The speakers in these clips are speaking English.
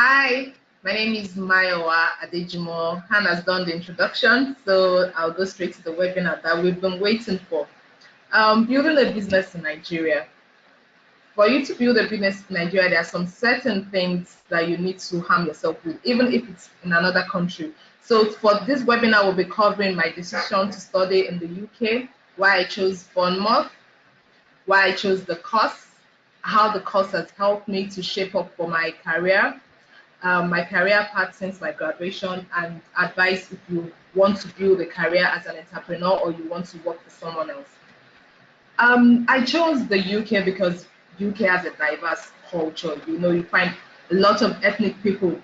Hi, my name is Mayowa Adejumo. Han has done the introduction, so I'll go straight to the webinar that we've been waiting for. Building a business in Nigeria. For you to build a business in Nigeria, there are some certain things that you need to harm yourself with, even if it's in another country. So for this webinar, we'll be covering my decision to study in the UK, why I chose Bournemouth, why I chose the course, how the course has helped me to shape up for my career path since my graduation, and advice if you want to build a career as an entrepreneur or you want to work for someone else. I chose the UK because UK has a diverse culture. You find a lot of ethnic people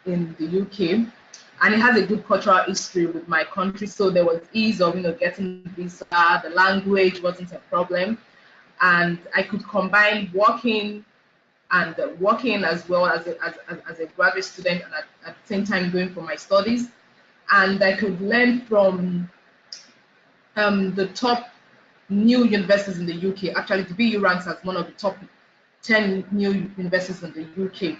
in the UK, and it has a good cultural history with my country. So there was ease of getting visa. The language wasn't a problem, and I could combine working as well as a graduate student, and at the same time going for my studies. And I could learn from the top new universities in the UK. Actually, the BU ranks as one of the top 10 new universities in the UK.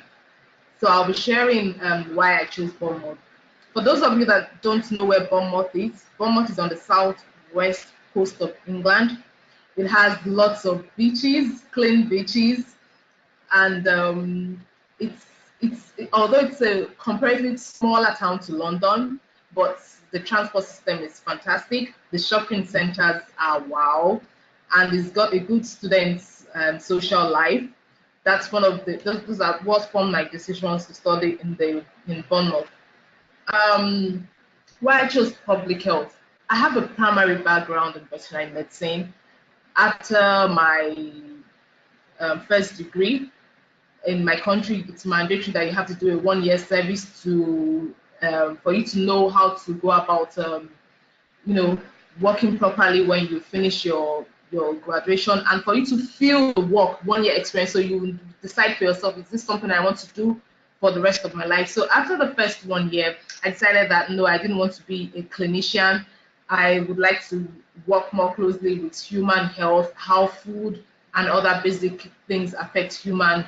So I'll be sharing why I chose Bournemouth. For those of you that don't know where Bournemouth is on the southwest coast of England. It has lots of beaches, clean beaches, and although it's a comparatively smaller town to London, but the transport system is fantastic. The shopping centers are wow, and it's got a good students' social life. That's one of those are what formed my decisions to study in Bournemouth. Um, why I chose public health. I have a primary background in veterinary medicine. After my first degree, in my country, it's mandatory that you have to do a 1-year service to for you to know how to go about you know working properly when you finish your graduation, and for you to feel the work 1-year experience, so you decide for yourself, is this something I want to do for the rest of my life? So after the first 1 year, I decided that no, I didn't want to be a clinician. I would like to work more closely with human health, how food and other basic things affect human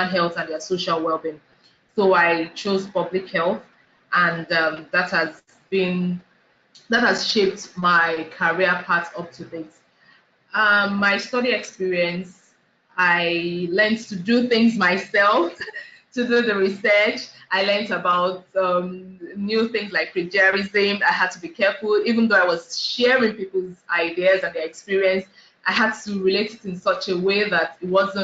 health and their social well-being. So I chose public health, and that has shaped my career path up to date. My study experience, I learned to do things myself, to do the research. I learned about new things like plagiarism. I had to be careful, even though I was sharing people's ideas and their experience. I had to relate it in such a way that it was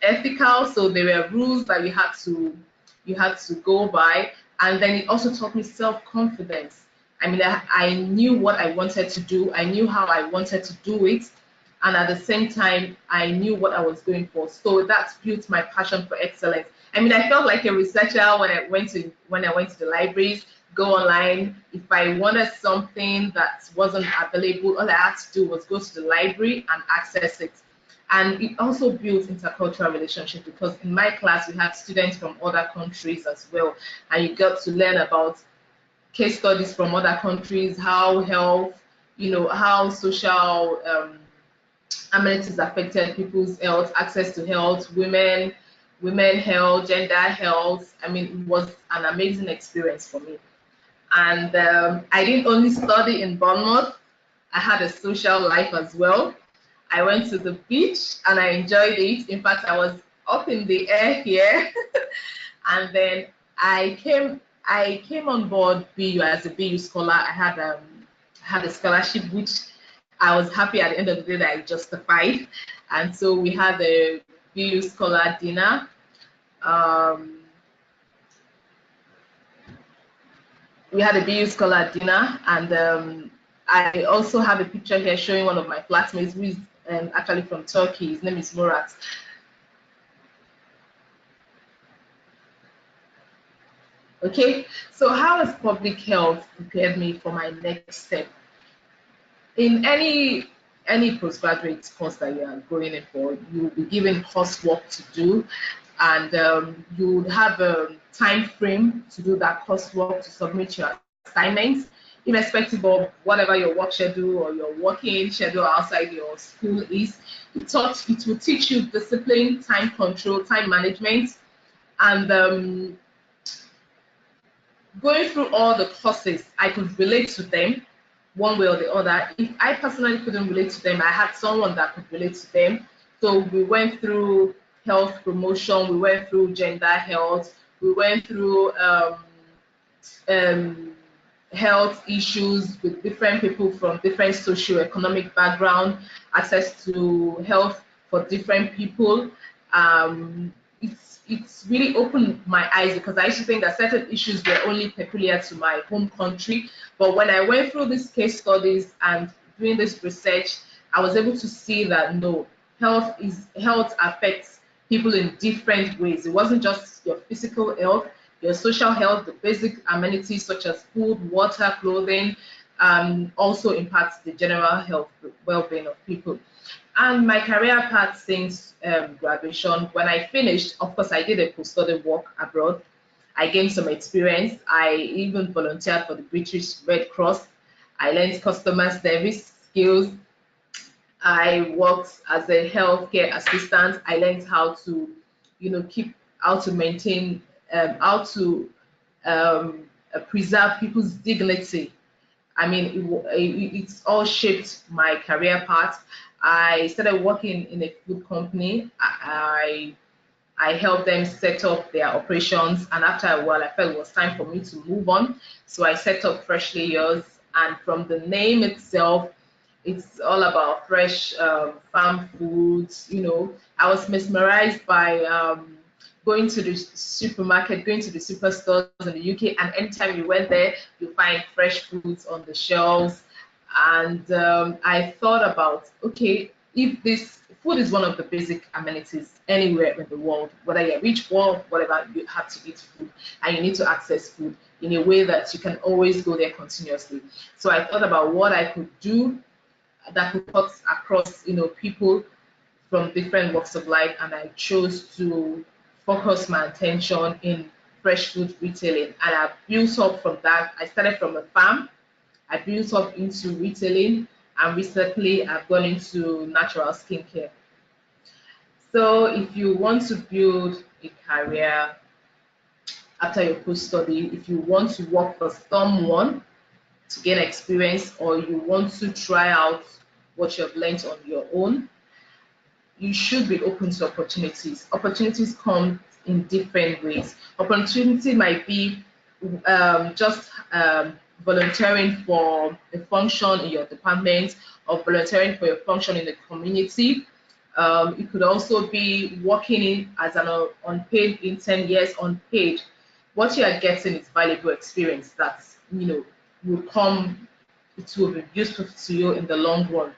ethical. So there were rules that you had to go by, and then it also taught me self-confidence. I mean, I knew what I wanted to do. I knew how I wanted to do it, and at the same time, I knew what I was going for. So that's built my passion for excellence. I mean, I felt like a researcher when I went to the libraries, go online. If I wanted something that wasn't available, all I had to do was go to the library and access it. And it also builds intercultural relationships, because in my class we had students from other countries as well, and you got to learn about case studies from other countries, how health, how social amenities affected people's health, access to health, women health, gender health. I mean, it was an amazing experience for me. And I didn't only study in Bournemouth, I had a social life as well. I went to the beach and I enjoyed it. In fact, I was up in the air here. And then I came on board BU as a BU scholar. I had a scholarship which I was happy at the end of the day that I justified. And so we had a BU scholar dinner. We had a BU scholar dinner, and I also have a picture here showing one of my classmates who is actually from Turkey. His name is Murat. Okay, so how has public health prepared me for my next step? In any postgraduate course that you are going in for, you will be given coursework to do, and you would have a time frame to do that coursework, to submit your assignments, irrespective of whatever your work schedule or your working schedule outside your school is. It will teach you discipline, time control, time management, And going through all the courses, I could relate to them one way or the other. If I personally couldn't relate to them, I had someone that could relate to them. So we went through health promotion, we went through gender health, we went through um, health issues with different people from different socio-economic background, access to health for different people. It's really opened my eyes, because I used to think that certain issues were only peculiar to my home country. But when I went through these case studies and doing this research, I was able to see that no, health affects people in different ways. It wasn't just your physical health, your social health, the basic amenities such as food, water, clothing, also impacts the general health well-being of people. And my career path since graduation, when I finished, of course, I did a post-study work abroad. I gained some experience. I even volunteered for the British Red Cross. I learned customer service skills. I worked as a healthcare assistant. I learned how to, how to maintain, how to preserve people's dignity. I mean, it's all shaped my career path. I started working in a food company. I helped them set up their operations, and after a while, I felt it was time for me to move on. So I set up Freshly Yours, and from the name itself, it's all about fresh farm foods. I was mesmerized by going to the supermarket, going to the superstores in the UK, and anytime you went there, you find fresh foods on the shelves. And I thought about, okay, if this food is one of the basic amenities anywhere in the world, whether you're rich, poor, whatever, you have to eat food, and you need to access food in a way that you can always go there continuously. So I thought about what I could do that could cut across, people from different walks of life, and I chose to focus my attention in fresh food retailing. And I built up from that. I started from a farm, I built up into retailing, and recently I've gone into natural skincare. So if you want to build a career after your post-study, if you want to work for someone to gain experience, or you want to try out what you have learned on your own, you should be open to opportunities. Opportunities come in different ways. Opportunity might be just volunteering for a function in your department, or volunteering for a function in the community. It could also be working in as an unpaid intern. Yes, unpaid. What you are getting is valuable experience that will come. It will be useful to you in the long run.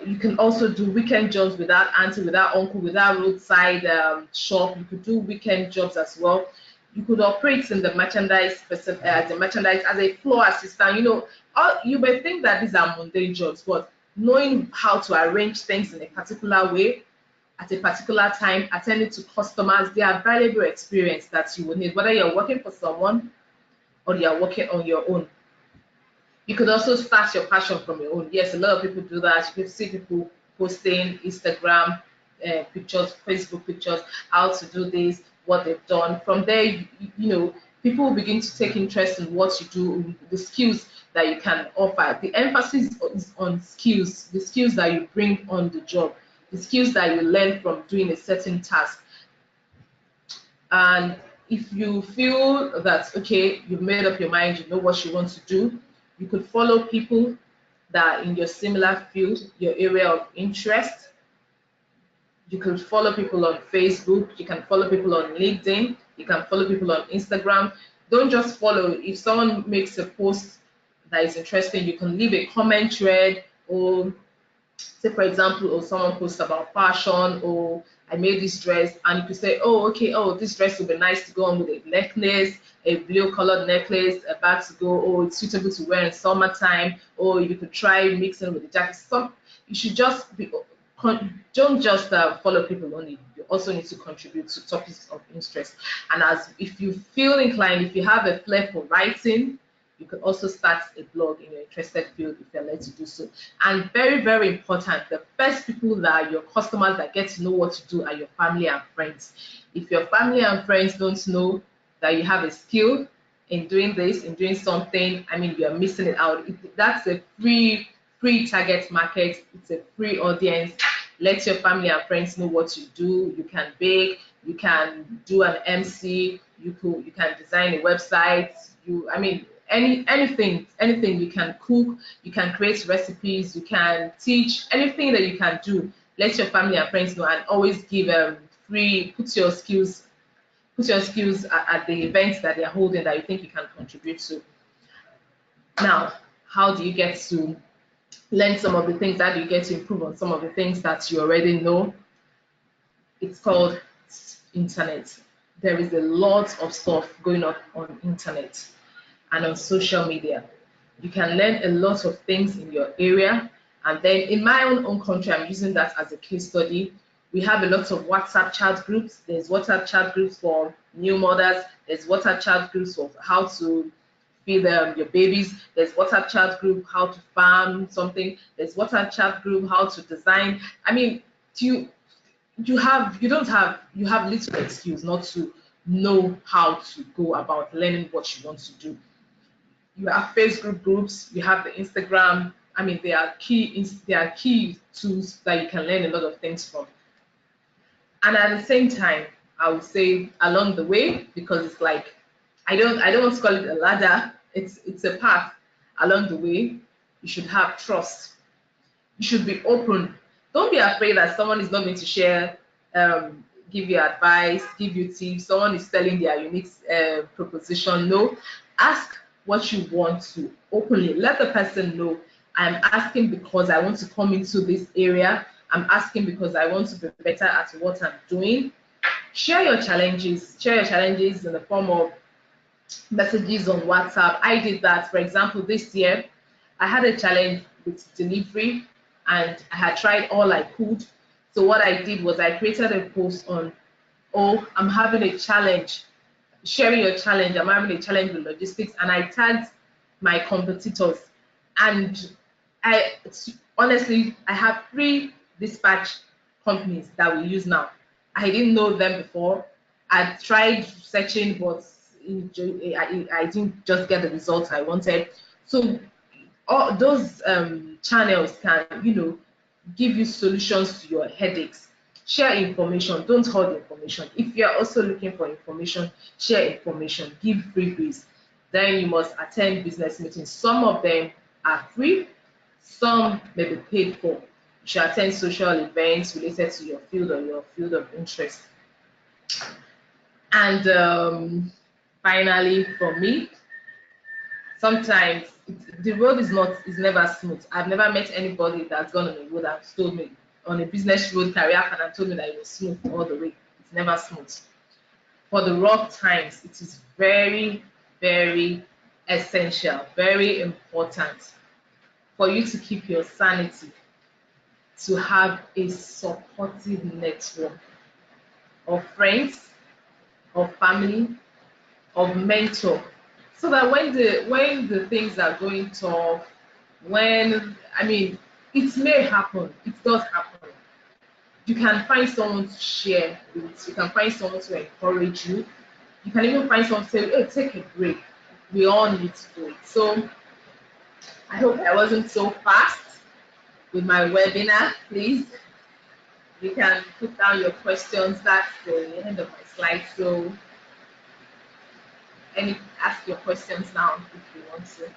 You can also do weekend jobs without auntie, without uncle, without roadside shop. You could do weekend jobs as well. You could operate in the merchandise, as a floor assistant. You may think that these are mundane jobs, but knowing how to arrange things in a particular way at a particular time, attending to customers, they are valuable experience that you will need, whether you're working for someone or you're working on your own. You could also start your passion from your own. Yes, a lot of people do that. You can see people posting Instagram pictures, Facebook pictures, how to do this, what they've done. From there, people will begin to take interest in what you do, the skills that you can offer. The emphasis is on skills, the skills that you bring on the job, the skills that you learn from doing a certain task. And if you feel that, okay, you've made up your mind, you know what you want to do, you could follow people that are in your similar field, your area of interest. You could follow people on Facebook, you can follow people on LinkedIn, you can follow people on Instagram. Don't just follow. If someone makes a post that is interesting, you can leave a comment thread, or say, for example, or someone posts about fashion, or I made this dress, and you could say, oh, okay, oh, this dress would be nice to go on with a necklace, a blue colored necklace, a bag to go, or it's suitable to wear in summertime, or you could try mixing with the jacket. You should just be, don't just follow people only. You also need to contribute to topics of interest. And if you feel inclined, if you have a flair for writing, You could also start a blog in your interested field if you're led to do so. And very, very important, the first people that are your customers that get to know what to do are your family and friends. If your family and friends don't know that you have a skill in doing this, in doing something, I mean, you're missing it out. That's a free target market. It's a free audience. Let your family and friends know what you do. You can bake, you can do an MC, you can design a website. I mean, anything you can cook, you can create recipes, you can teach, anything that you can do. Let your family and friends know, and always give free. Put your skills at the events that they're holding that you think you can contribute to. Now, how do you get to learn some of the things? How do you get to improve on some of the things that you already know? It's called internet. There is a lot of stuff going on internet and on social media. You can learn a lot of things in your area. And then in my own country, I'm using that as a case study. We have a lot of WhatsApp chat groups. There's WhatsApp chat groups for new mothers. There's WhatsApp chat groups for how to feed your babies. There's WhatsApp chat group how to farm something. There's WhatsApp chat group how to design. I mean, you have little excuse not to know how to go about learning what you want to do. You have Facebook groups, you have the Instagram. I mean, they are key tools that you can learn a lot of things from. And at the same time, I would say along the way, because it's like I don't want to call it a ladder. It's a path. Along the way, you should have trust. You should be open. Don't be afraid that someone is not going to share, give you advice, give you tips. Someone is selling their unique proposition. No, ask what you want to openly. Let the person know, I'm asking because I want to come into this area. I'm asking because I want to be better at what I'm doing. Share your challenges. Share your challenges in the form of messages on WhatsApp. I did that. For example, this year, I had a challenge with delivery and I had tried all I could. So what I did was I created a post on, oh, I'm having a challenge. Sharing your challenge. I'm having a challenge with logistics, and I tagged my competitors. And honestly, I have 3 dispatch companies that we use now. I didn't know them before. I tried searching, but I didn't just get the results I wanted. So all those channels can, give you solutions to your headaches. Share information. Don't hold information. If you're also looking for information, share information. Give freebies. Then you must attend business meetings. Some of them are free. Some may be paid for. You should attend social events related to your field or your field of interest. And finally, for me, sometimes the road is never smooth. I've never met anybody that's gone on a road and told me on a business road career path and told me that it was smooth all the way. It's never smooth. For the rough times, it is very, very essential, very important for you to keep your sanity, to have a supportive network of friends, of family, of mentor, so that when the things are going tough, it may happen, it does happen. You can find someone to share with, you can find someone to encourage you, you can even find someone to say, hey, take a break. We all need to do it. So I hope I wasn't so fast with my webinar. Please, you can put down your questions. That's the end of my slide. So ask your questions now if you want to.